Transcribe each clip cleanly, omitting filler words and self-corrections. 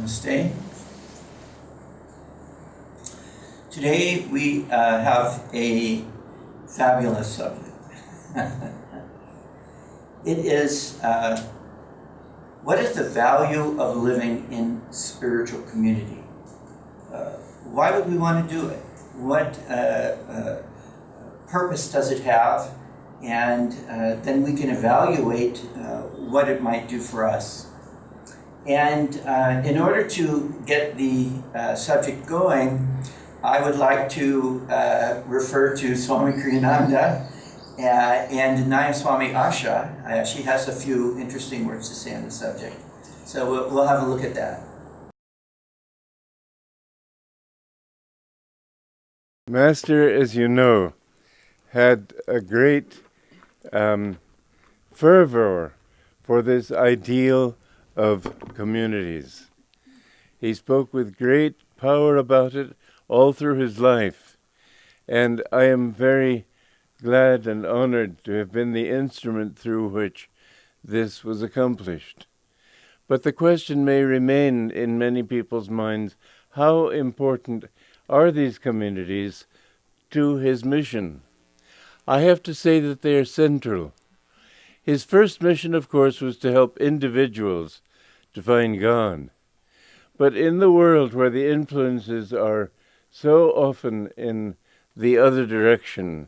Namaste. Today we have a fabulous subject. It is what is the value of living in spiritual community? Why would we want to do it? What purpose does it have? And then we can evaluate what it might do for us. And in order to get the subject going, I would like to refer to Swami Kriyananda and Nayaswami Asha. She has a few interesting words to say on the subject. So we'll have a look at that. Master, as you know, had a great fervor for this ideal of communities. He spoke with great power about it all through his life, and I am very glad and honored to have been the instrument through which this was accomplished. But the question may remain in many people's minds, how important are these communities to his mission? I have to say that they are central. His first mission, of course, was to help individuals to find God. But in the world where the influences are so often in the other direction,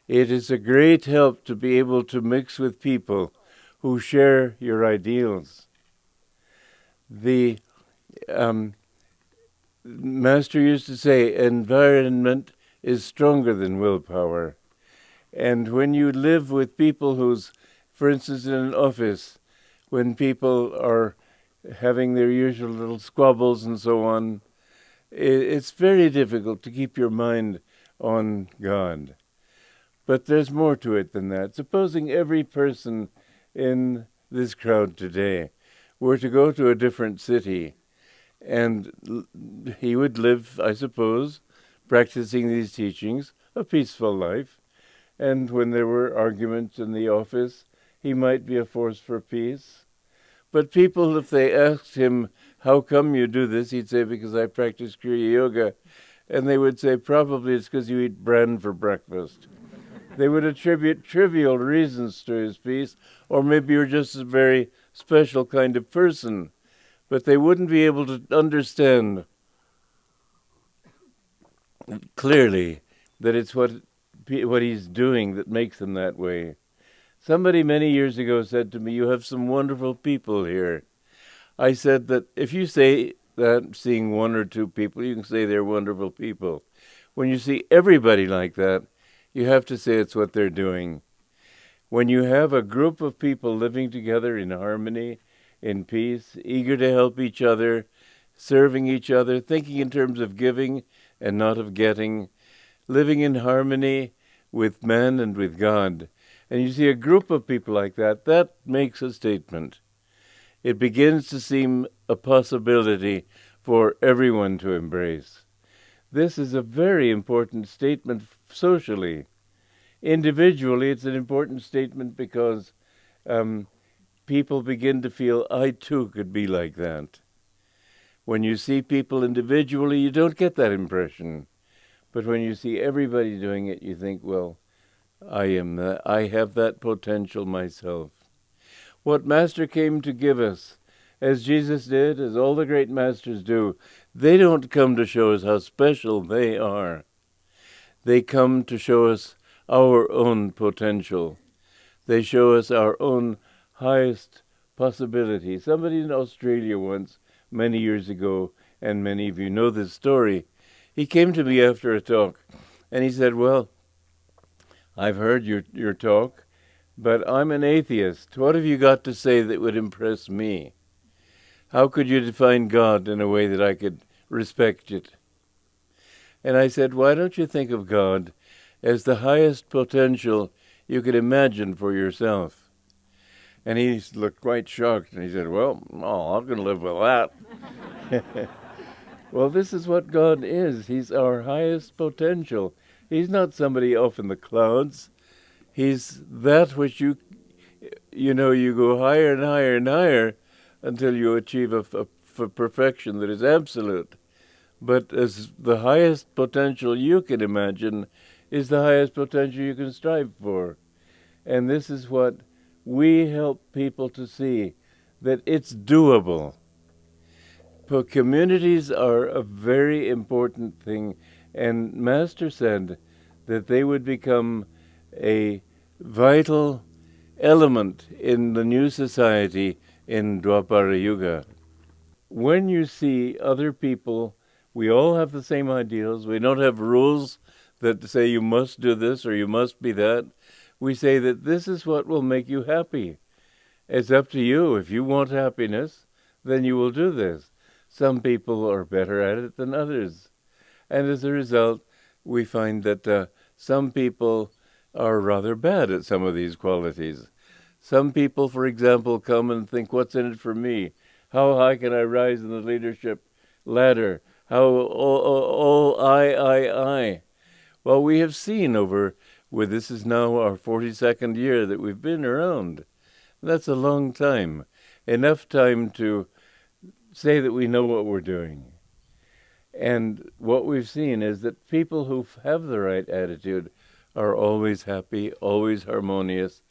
it is a great help to be able to mix with people who share your ideals. The Master used to say, environment is stronger than willpower. And when you live with people who's, for instance, in an office, when people are having their usual little squabbles and so on, it's very difficult to keep your mind on God. But there's more to it than that. Supposing every person in this crowd today were to go to a different city, and he would live, I suppose, practicing these teachings, a peaceful life. And when there were arguments in the office, he might be a force for peace. But people, if they asked him, how come you do this? He'd say, because I practice Kriya Yoga. And they would say, probably it's because you eat bran for breakfast. They would attribute trivial reasons to his peace, or maybe you're just a very special kind of person. But they wouldn't be able to understand clearly that it's what he's doing that makes him that way. Somebody many years ago said to me, you have some wonderful people here. I said that if you say that, seeing one or two people, you can say they're wonderful people. When you see everybody like that, you have to say it's what they're doing. When you have a group of people living together in harmony, in peace, eager to help each other, serving each other, thinking in terms of giving and not of getting, living in harmony with man and with God, and you see a group of people like that, that makes a statement. It begins to seem a possibility for everyone to embrace. This is a very important statement socially. Individually, it's an important statement because people begin to feel, I too could be like that. When you see people individually, you don't get that impression. But when you see everybody doing it, you think, well, I have that potential myself. What Master came to give us, as Jesus did, as all the great masters do, they don't come to show us how special they are. They come to show us our own potential. They show us our own highest possibility. Somebody in Australia once, many years ago, and many of you know this story, he came to me after a talk, and he said, well, I've heard your talk, but I'm an atheist. What have you got to say that would impress me? How could you define God in a way that I could respect it? And I said, why don't you think of God as the highest potential you could imagine for yourself? And he looked quite shocked, and he said, well, I'm going to live with that. Well, this is what God is. He's our highest potential. He's not somebody off in the clouds. He's that which you go higher and higher and higher until you achieve a of perfection that is absolute, but as the highest potential you can imagine is the highest potential you can strive for. And this is what we help people to see, that it's doable. But communities are a very important thing, and Master said that they would become a vital element in the new society in Dwapara Yuga. When you see other people, we all have the same ideals. We don't have rules that say you must do this or you must be that. We say that this is what will make you happy. It's up to you. If you want happiness, then you will do this. Some people are better at it than others. And as a result, we find that some people are rather bad at some of these qualities. Some people, for example, come and think, what's in it for me? How high can I rise in the leadership ladder? I. Well, we have seen this is now our 42nd year that we've been around. That's a long time. Enough time to say that we know what we're doing. And what we've seen is that people who have the right attitude are always happy, always harmonious.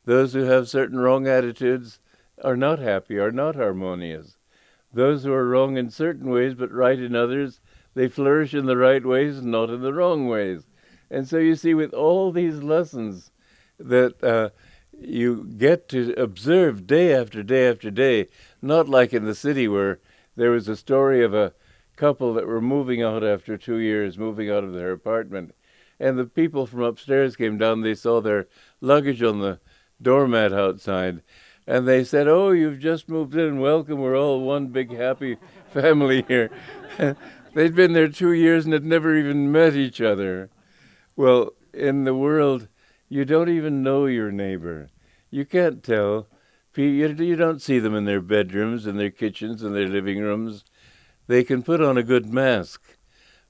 Those who have certain wrong attitudes are not happy, are not harmonious. Those who are wrong in certain ways but right in others, they flourish in the right ways and not in the wrong ways. And so you see, with all these lessons that you get to observe day after day after day, not like in the city where there was a story of a couple that were moving out after 2 years, moving out of their apartment. And the people from upstairs came down, they saw their luggage on the doormat outside. And they said, oh, you've just moved in, welcome, we're all one big happy family here. They'd been there 2 years and had never even met each other. Well, in the world, you don't even know your neighbor. You can't tell. You don't see them in their bedrooms, in their kitchens, in their living rooms. They can put on a good mask.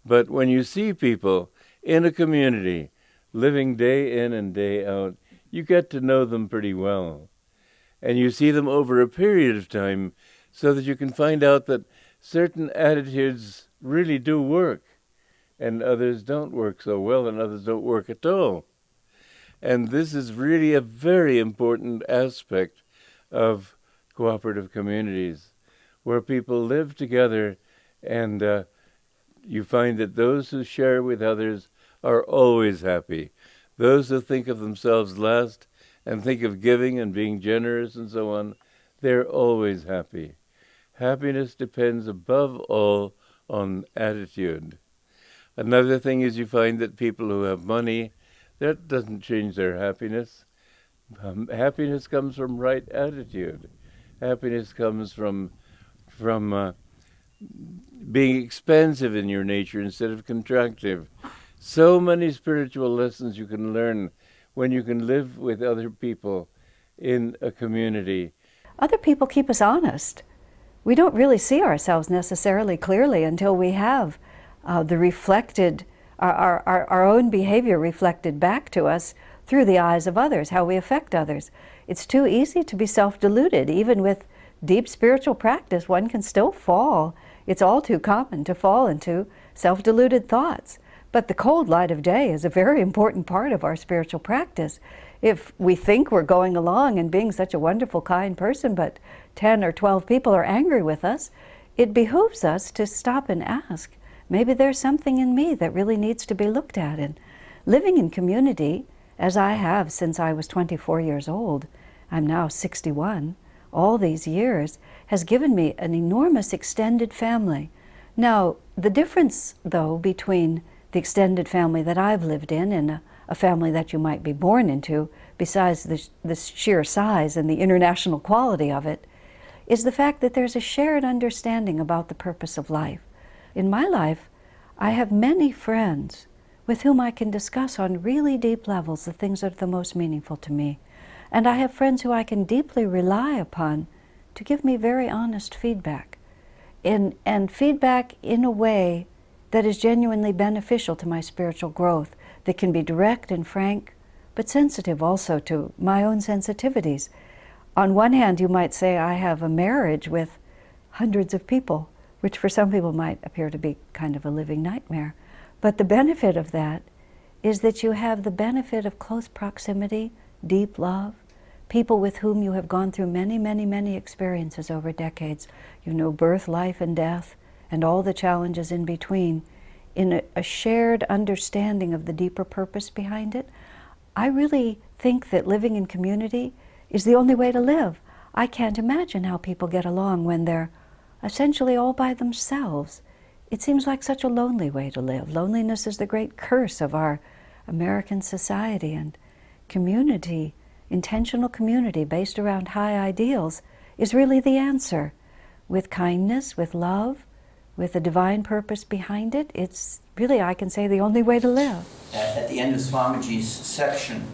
But when you see people in a community, living day in and day out, you get to know them pretty well. And you see them over a period of time so that you can find out that certain attitudes really do work, and others don't work so well, and others don't work at all. And this is really a very important aspect of cooperative communities, where people live together, and you find that those who share with others are always happy. Those who think of themselves last and think of giving and being generous and so on, they're always happy. Happiness depends above all on attitude. Another thing is you find that people who have money, that doesn't change their happiness. Happiness comes from right attitude. Happiness comes from being expansive in your nature instead of contractive. So many spiritual lessons you can learn when you can live with other people in a community. Other people keep us honest. We don't really see ourselves necessarily clearly until we have our own behavior reflected back to us through the eyes of others, how we affect others. It's too easy to be self-deluded. Even with deep spiritual practice, one can still fall. It's all too common to fall into self-deluded thoughts. But the cold light of day is a very important part of our spiritual practice. If we think we're going along and being such a wonderful, kind person, but 10 or 12 people are angry with us, it behooves us to stop and ask, maybe there's something in me that really needs to be looked at. And living in community, as I have since I was 24 years old, I'm now 61, all these years, has given me an enormous extended family. Now, the difference, though, between the extended family that I've lived in and a family that you might be born into, besides the sheer size and the international quality of it, is the fact that there's a shared understanding about the purpose of life. In my life, I have many friends with whom I can discuss on really deep levels the things that are the most meaningful to me. And I have friends who I can deeply rely upon to give me very honest feedback. And feedback in a way that is genuinely beneficial to my spiritual growth, that can be direct and frank, but sensitive also to my own sensitivities. On one hand, you might say I have a marriage with hundreds of people, which for some people might appear to be kind of a living nightmare. But the benefit of that is that you have the benefit of close proximity, deep love, people with whom you have gone through many, many, many experiences over decades. You know birth, life, and death, and all the challenges in between, in a shared understanding of the deeper purpose behind it. I really think that living in community is the only way to live. I can't imagine how people get along when they're essentially all by themselves. It seems like such a lonely way to live. Loneliness is the great curse of our American society, and community, intentional community based around high ideals, is really the answer. With kindness, with love, with a divine purpose behind it, it's really, I can say, the only way to live. At the end of Swamiji's section,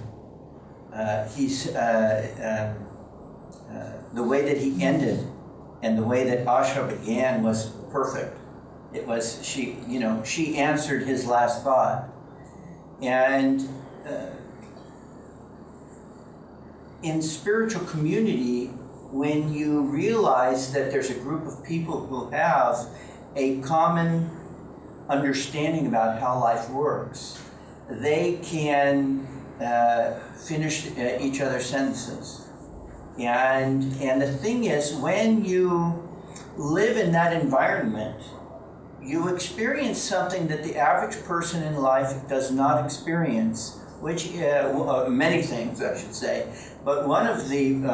the way that he ended and the way that Asha began was perfect. It was, she answered his last thought. And in spiritual community, when you realize that there's a group of people who have a common understanding about how life works, they can finish each other's sentences. And the thing is, when you live in that environment, you experience something that the average person in life does not experience, which, many things I should say, but one of the,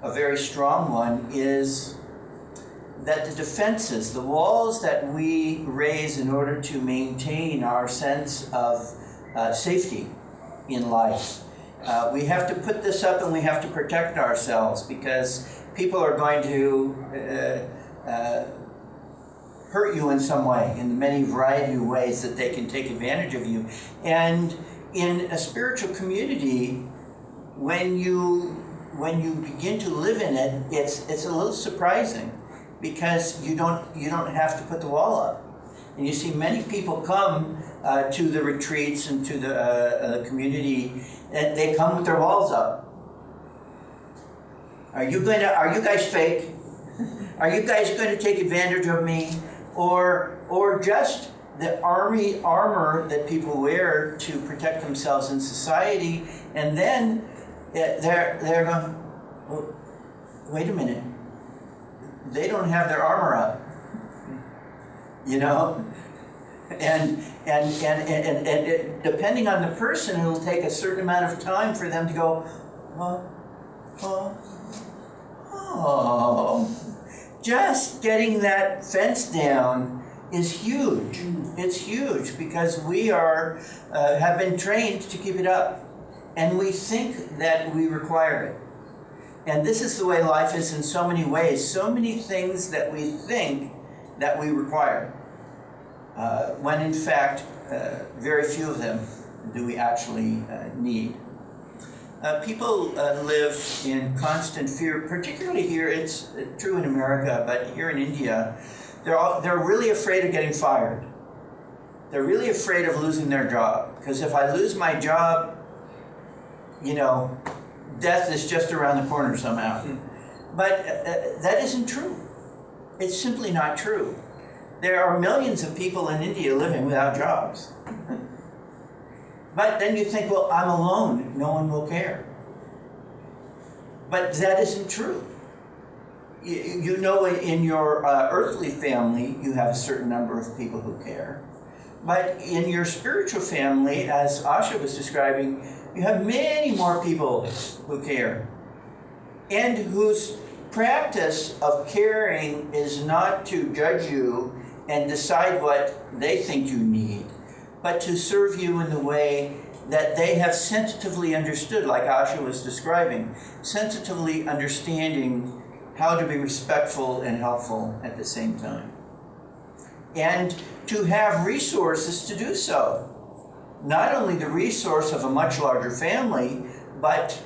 a very strong one is that the defenses, the walls that we raise in order to maintain our sense of safety in life, we have to put this up and we have to protect ourselves because people are going to hurt you in some way, in the many variety of ways that they can take advantage of you. And in a spiritual community, when you begin to live in it, it's a little surprising because you don't have to put the wall up. And you see many people come to the retreats and to the community, and they come with their walls up. Are you guys fake? Are you guys going to take advantage of me? Or just the armor that people wear to protect themselves in society, and then they're going, well, wait a minute, they don't have their armor up, and depending on the person, it'll take a certain amount of time for them to go, just getting that fence down is huge. It's huge because we have been trained to keep it up, and we think that we require it. And this is the way life is in so many ways. So many things that we think that we require, when in fact, very few of them do we actually need. People live in constant fear, particularly here. It's true in America, but here in India, they're really afraid of getting fired. They're really afraid of losing their job, because if I lose my job, death is just around the corner somehow. But that isn't true. It's simply not true. There are millions of people in India living without jobs. But then you think, well, I'm alone, no one will care. But that isn't true. In your earthly family, you have a certain number of people who care. But in your spiritual family, as Asha was describing, you have many more people who care, and whose practice of caring is not to judge you and decide what they think you need, but to serve you in the way that they have sensitively understood, like Asha was describing, sensitively understanding how to be respectful and helpful at the same time. And to have resources to do so. Not only the resource of a much larger family, but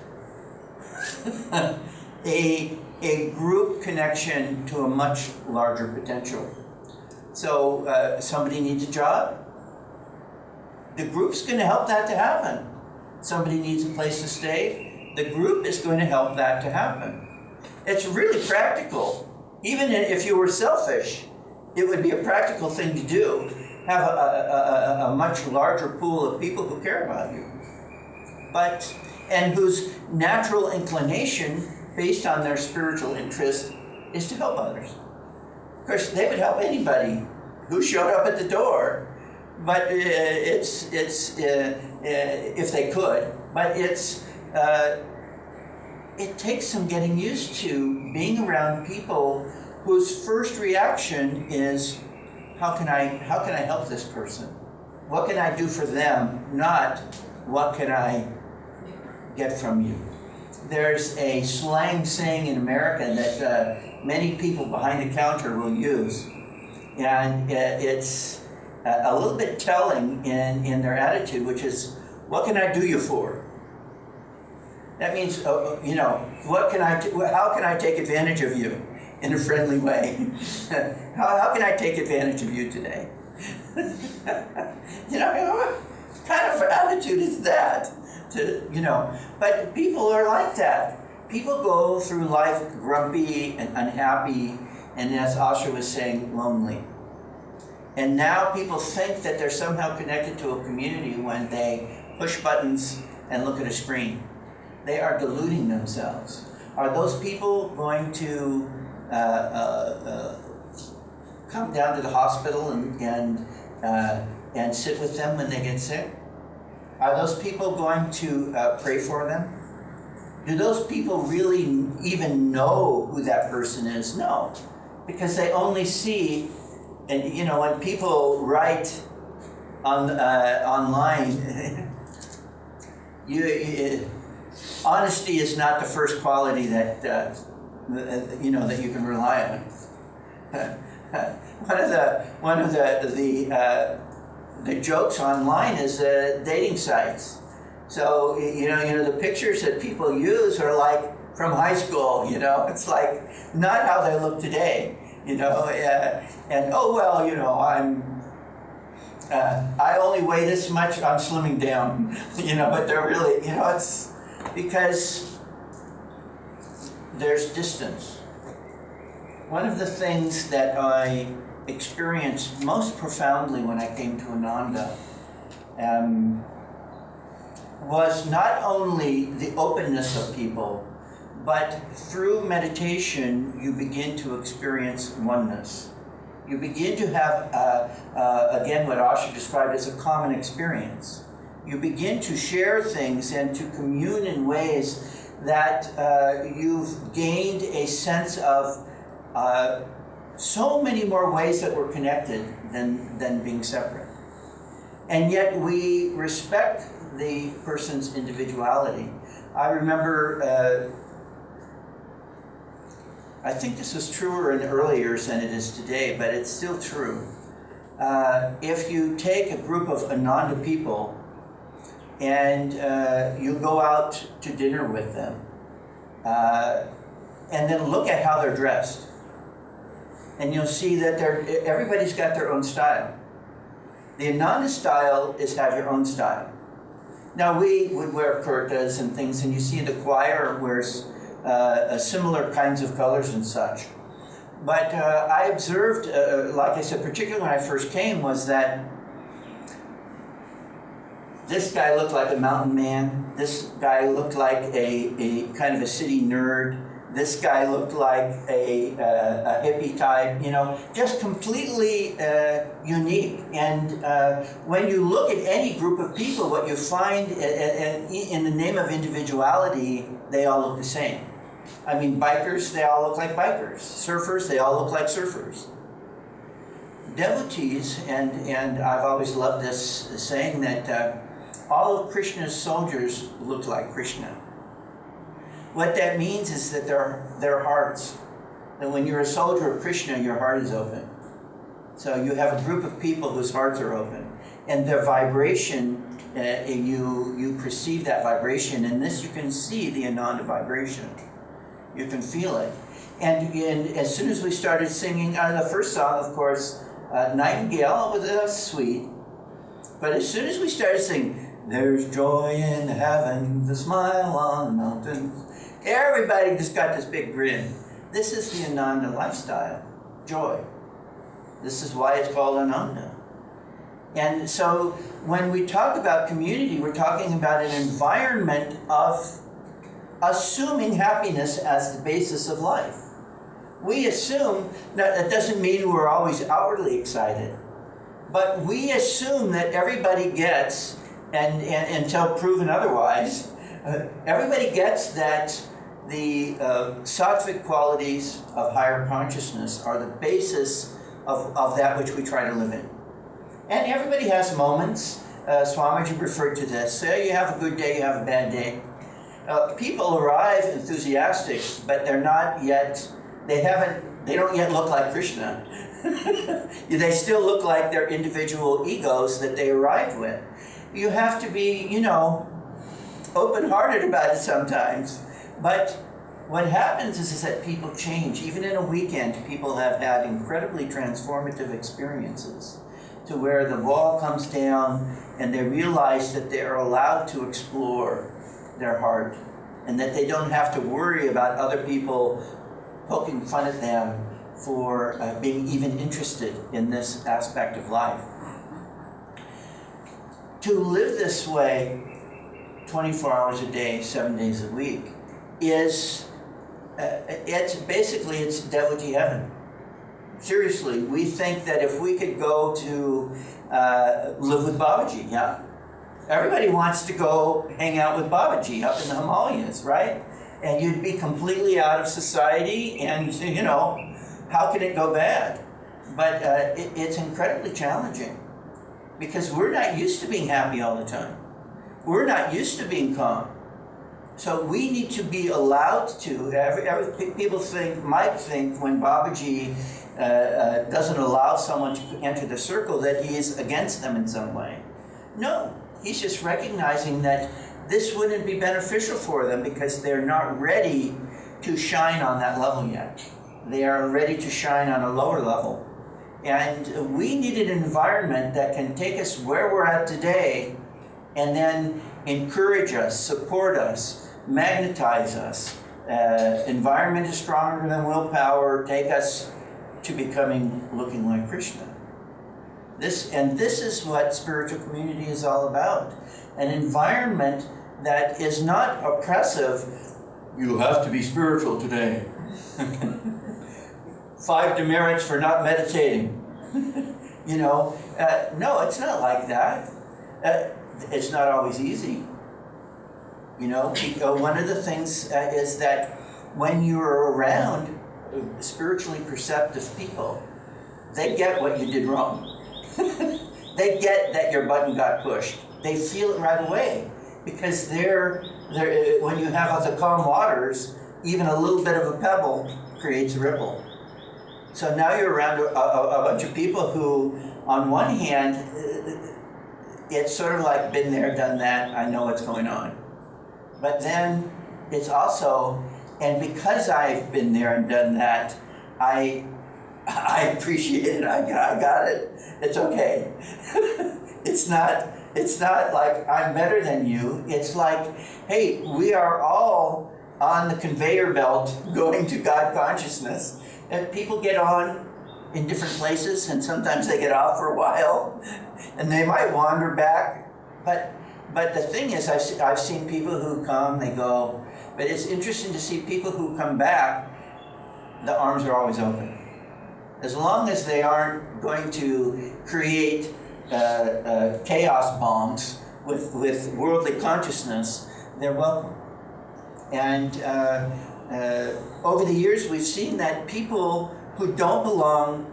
a group connection to a much larger potential. So somebody needs a job. The group's going to help that to happen. Somebody needs a place to stay. The group is going to help that to happen. It's really practical. Even if you were selfish, it would be a practical thing to do. Have a much larger pool of people who care about you. And whose natural inclination, based on their spiritual interest, is to help others. Of course, they would help anybody who showed up at the door, but if they could. But it takes some getting used to being around people whose first reaction is, how can I help this person? What can I do for them? Not what can I get from you? There's a slang saying in America that many people behind the counter will use, and it's a little bit telling in their attitude, which is, what can I do you for? That means, how can I take advantage of you in a friendly way? How can I take advantage of you today? What kind of attitude is that? But people are like that. People go through life grumpy and unhappy, and as Asha was saying, lonely. And now people think that they're somehow connected to a community when they push buttons and look at a screen. They are deluding themselves. Are those people going to come down to the hospital and sit with them when they get sick? Are those people going to pray for them? Do those people really even know who that person is? No, because they only see, and when people write online, honesty is not the first quality that that you can rely on. One of the jokes online is dating sites. So the pictures that people use are like from high school. It's like not how they look today. And I only weigh this much. I'm slimming down. But they're really it's because there's distance. One of the things that I experienced most profoundly when I came to Ananda was not only the openness of people, but through meditation you begin to experience oneness. You begin to have, again, what Asha described as a common experience. You begin to share things and to commune in ways that you've gained a sense of so many more ways that we're connected than being separate. And yet we respect the person's individuality. I remember, I think this was truer in early years than it is today, but it's still true. If you take a group of Ananda people and you go out to dinner with them, and then look at how they're dressed, and you'll see that everybody's got their own style. The Ananda style is have your own style. Now we would wear kurtas and things, and you see the choir wears similar kinds of colors and such. But I observed, like I said, particularly when I first came, was that this guy looked like a mountain man. This guy looked like a kind of a city nerd. This guy looked like a hippie type, just completely unique. And when you look at any group of people, what you find in the name of individuality, they all look the same. I mean, bikers, they all look like bikers. Surfers, they all look like surfers. Devotees, and I've always loved this saying that all of Krishna's soldiers look like Krishna. What that means is that their hearts, that when you're a soldier of Krishna, your heart is open. So you have a group of people whose hearts are open. And their vibration, you perceive that vibration. And this you can see the Ananda vibration. You can feel it. And as soon as we started singing, the first song, of course, Nightingale, was sweet. But as soon as we started singing, there's joy in heaven, the smile on the mountains, Everybody just got this big grin. This is the Ananda lifestyle, joy. This is why it's called Ananda. And so when we talk about community, we're talking about an environment of assuming happiness as the basis of life. We assume, that doesn't mean we're always outwardly excited, but we assume that everybody gets, and until proven otherwise, everybody gets that the sattvic qualities of higher consciousness are the basis of that which we try to live in. And everybody has moments. Swamiji referred to this. Say you have a good day, you have a bad day. People arrive enthusiastic, but they're not yet, they don't yet look like Krishna. They still look like their individual egos that they arrived with. You have to be, open-hearted about it sometimes. But what happens is that people change. Even in a weekend, people have had incredibly transformative experiences to where the wall comes down and they realize that they are allowed to explore their heart and that they don't have to worry about other people poking fun at them for being even interested in this aspect of life. To live this way 24 hours a day, 7 days a week, is, it's devotee heaven. Seriously, we think that if we could go to live with Babaji, yeah? Everybody wants to go hang out with Babaji up in the Himalayas, right? And you'd be completely out of society and, how can it go bad? But it's incredibly challenging because we're not used to being happy all the time. We're not used to being calm. So we need to be allowed to, people might think when Babaji doesn't allow someone to enter the circle that he is against them in some way. No, he's just recognizing that this wouldn't be beneficial for them because they're not ready to shine on that level yet. They are ready to shine on a lower level. And we need an environment that can take us where we're at today and then encourage us, support us, magnetize us. Environment is stronger than willpower. Take us to looking like Krishna. This is what spiritual community is all about. An environment that is not oppressive. You have to be spiritual today. 5 demerits for not meditating. No, it's not like that. It's not always easy. One of the things is that when you're around spiritually perceptive people, they get what you did wrong. They get that your button got pushed. They feel it right away because when you have the calm waters, even a little bit of a pebble creates a ripple. So now you're around a bunch of people who, on one hand, it's sort of like been there, done that, I know what's going on. But then it's also, and because I've been there and done that, I appreciate it, I got it, it's okay. It's not like I'm better than you, it's like, hey, we are all on the conveyor belt going to God consciousness. And people get on in different places, and sometimes they get off for a while, and they might wander back. But the thing is, I've seen people who come, they go. But it's interesting to see people who come back. The arms are always open, as long as they aren't going to create chaos bombs with worldly consciousness. They're welcome. And over the years, we've seen that people who don't belong,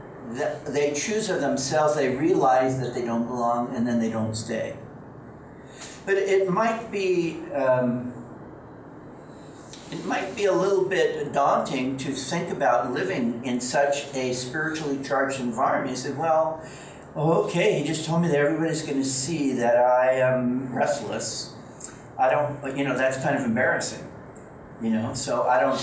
they choose of themselves, they realize that they don't belong, and then they don't stay. But it might be a little bit daunting to think about living in such a spiritually charged environment. You say, well, okay, he just told me that everybody's going to see that I am restless. That's kind of embarrassing. So I don't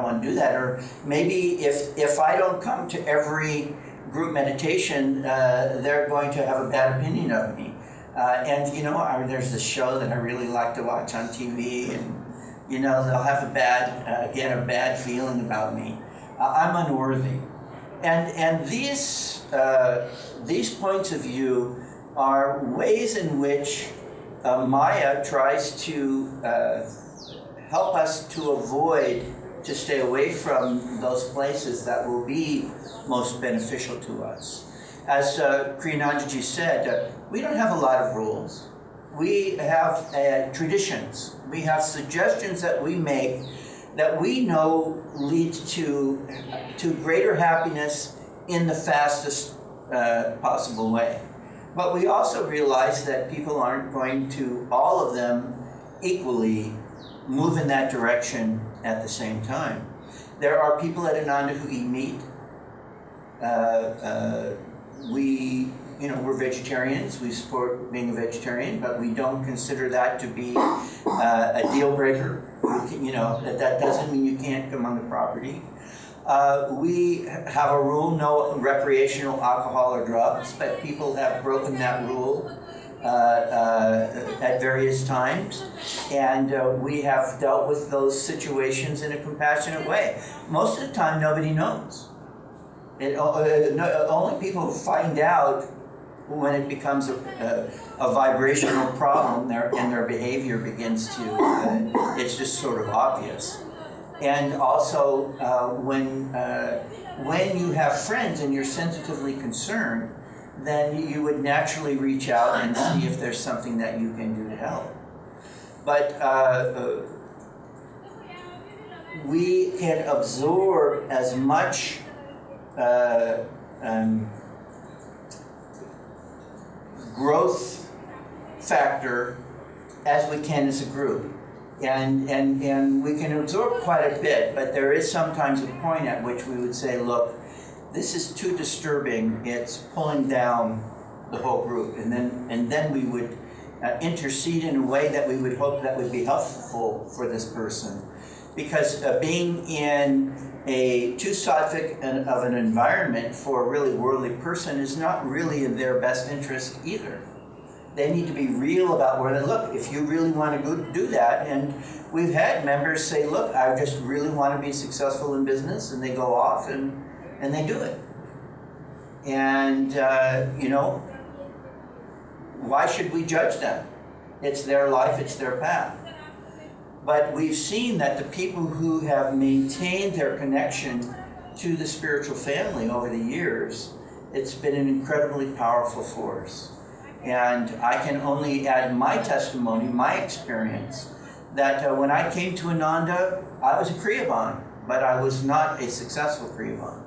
want to do that. Or maybe if I don't come to every group meditation, they're going to have a bad opinion of me. There's this show that I really like to watch on TV, and You know, they'll have a bad feeling about me. I'm unworthy. And these points of view are ways in which Maya tries to help us to stay away from those places that will be most beneficial to us. As Kriyananda said, we don't have a lot of rules. We have traditions. We have suggestions that we make that we know lead to greater happiness in the fastest possible way. But we also realize that people aren't going to, all of them, equally move in that direction at the same time. There are people at Ananda who eat meat. We're vegetarians. We support being a vegetarian, but we don't consider that to be a deal breaker. That doesn't mean you can't come on the property. We have a rule: no recreational alcohol or drugs, but people have broken that rule at various times, and we have dealt with those situations in a compassionate way. Most of the time, nobody knows. Only people find out when it becomes a vibrational problem, and their behavior begins to, it's just sort of obvious. And also, when you have friends and you're sensitively concerned, then you would naturally reach out and see if there's something that you can do to help. But we can absorb as much growth factor as we can as a group. And we can absorb quite a bit, but there is sometimes a point at which we would say, look, this is too disturbing, it's pulling down the whole group. And then we would intercede in a way that we would hope that would be helpful for this person. Because being in a too sattvic of an environment for a really worldly person is not really in their best interest either. They need to be real about where they look. If you really want to go do that, and we've had members say, look, I just really want to be successful in business, and they go off and they do it. And, why should we judge them? It's their life, it's their path. But we've seen that the people who have maintained their connection to the spiritual family over the years, it's been an incredibly powerful force. And I can only add my testimony, my experience, that when I came to Ananda, I was a Kriyaban, but I was not a successful Kriyaban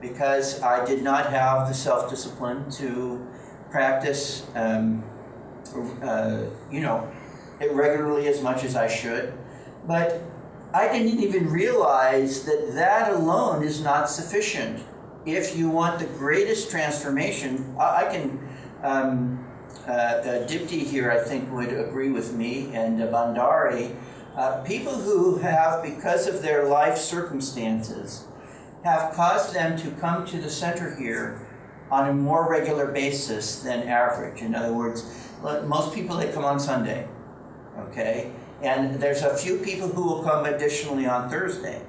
because I did not have the self-discipline to practice, it regularly as much as I should. But I didn't even realize that alone is not sufficient. If you want the greatest transformation, I can... Dipti here, I think, would agree with me, and Bandari, people who have, because of their life circumstances, have caused them to come to the center here on a more regular basis than average. In other words, most people, they come on Sunday, okay? And there's a few people who will come additionally on Thursday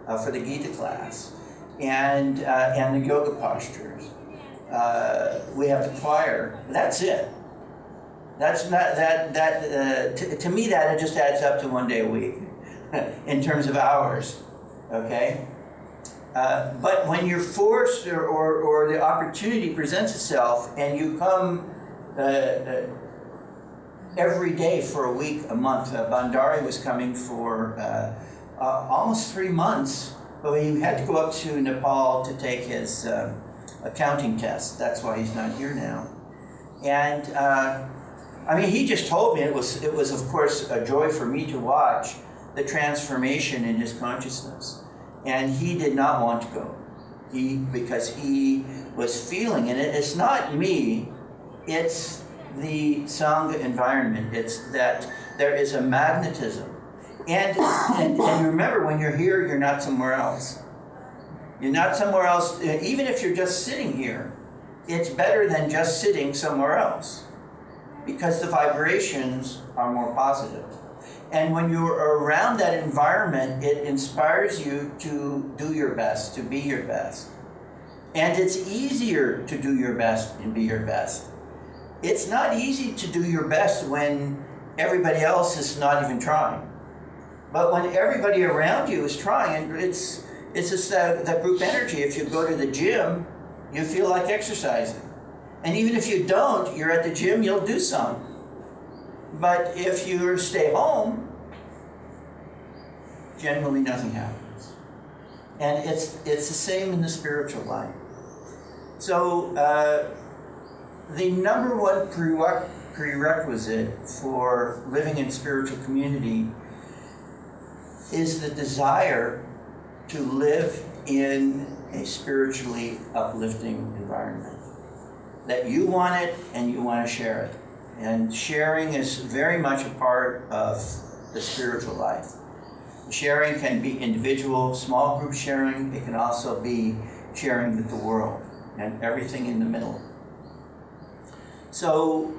for the Gita class and the yoga postures. We have the choir. That's it. That's not to me that it just adds up to one day a week in terms of hours. Okay. But when you're forced or the opportunity presents itself and you come every day for a week, a month. Bandari was coming for almost 3 months, but he had to go up to Nepal to take his accounting test. That's why he's not here now. And he just told me it was of course a joy for me to watch the transformation in his consciousness. And he did not want to go. Because he was feeling, and it's not me, it's the Sangha environment. It's that there is a magnetism. And remember, when you're here, you're not somewhere else. You're not somewhere else, even if you're just sitting here, it's better than just sitting somewhere else because the vibrations are more positive. And when you're around that environment, it inspires you to do your best, to be your best. And it's easier to do your best and be your best. It's not easy to do your best when everybody else is not even trying. But when everybody around you is trying, it's just that group energy. If you go to the gym, you feel like exercising. And even if you don't, you're at the gym, you'll do some. But if you stay home, generally nothing happens. And it's the same in the spiritual life. So the number one prerequisite for living in spiritual community is the desire to live in a spiritually uplifting environment. That you want it and you want to share it. And sharing is very much a part of the spiritual life. Sharing can be individual, small group sharing. It can also be sharing with the world and everything in the middle. So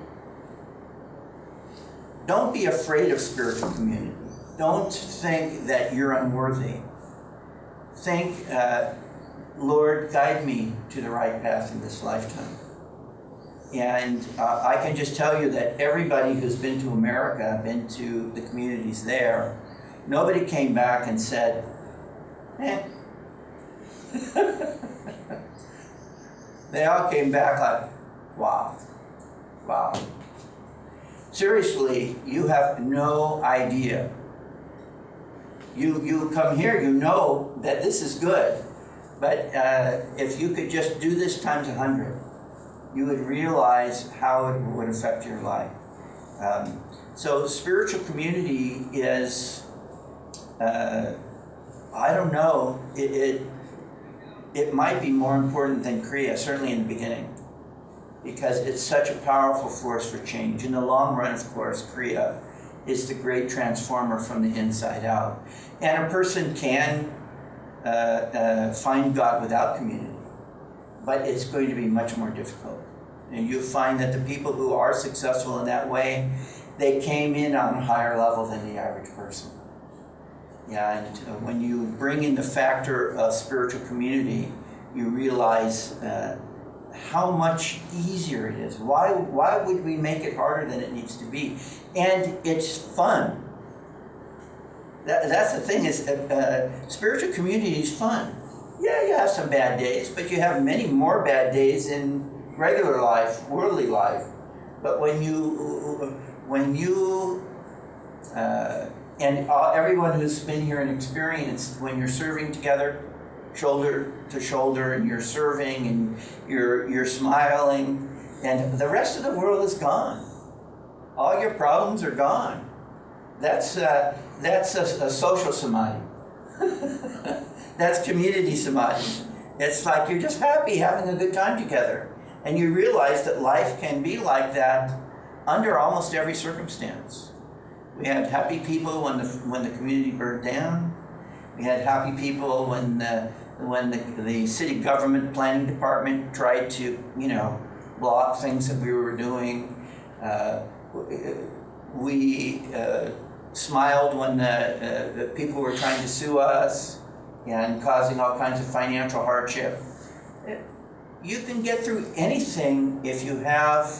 don't be afraid of spiritual community. Don't think that you're unworthy. Think, Lord, guide me to the right path in this lifetime. And I can just tell you that everybody who's been to America, been to the communities there, nobody came back and said, eh. They all came back like, wow. Seriously, you have no idea. You come here, you know that this is good, but if you could just do this times 100, you would realize how it would affect your life. So spiritual community is, I don't know, it might be more important than Kriya, certainly in the beginning, because it's such a powerful force for change. In the long run, of course, Kriya is the great transformer from the inside out. And a person can find God without community, but it's going to be much more difficult. And you find that the people who are successful in that way, they came in on a higher level than the average person. Yeah, and when you bring in the factor of spiritual community, you realize how much easier it is. Why would we make it harder than it needs to be? And it's fun. That's the thing, is spiritual community is fun. Yeah, you have some bad days, but you have many more bad days in regular life, worldly life. But when you and everyone who's been here and experienced, when you're serving together, shoulder to shoulder, and you're serving and you're smiling, and the rest of the world is gone. All your problems are gone. That's a social samadhi. That's community samadhi. It's like you're just happy, having a good time together. And you realize that life can be like that under almost every circumstance. We had happy people when the community burned down. We had happy people when the city government planning department tried to, block things that we were doing. We smiled when the people were trying to sue us and causing all kinds of financial hardship. You can get through anything if you have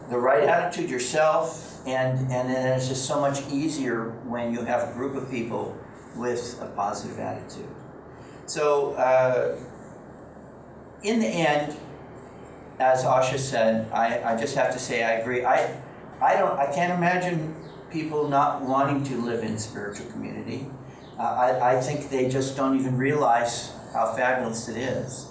the right attitude yourself, and then it's just so much easier when you have a group of people with a positive attitude. So in the end, as Asha said, I just have to say I agree. I can't imagine people not wanting to live in spiritual community. I think they just don't even realize how fabulous it is.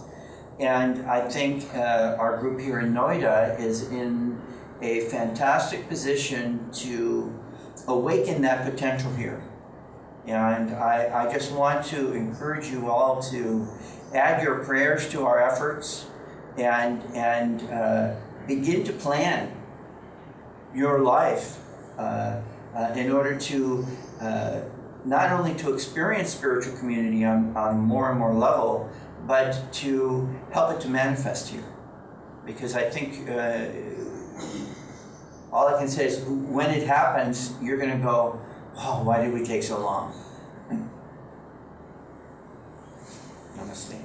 And I think our group here in Noida is in a fantastic position to awaken that potential here. And I just want to encourage you all to add your prayers to our efforts and begin to plan your life in order to not only to experience spiritual community on more and more level, but to help it to manifest here. Because I think all I can say is when it happens, you're going to go, oh, why did we take so long? Namaste.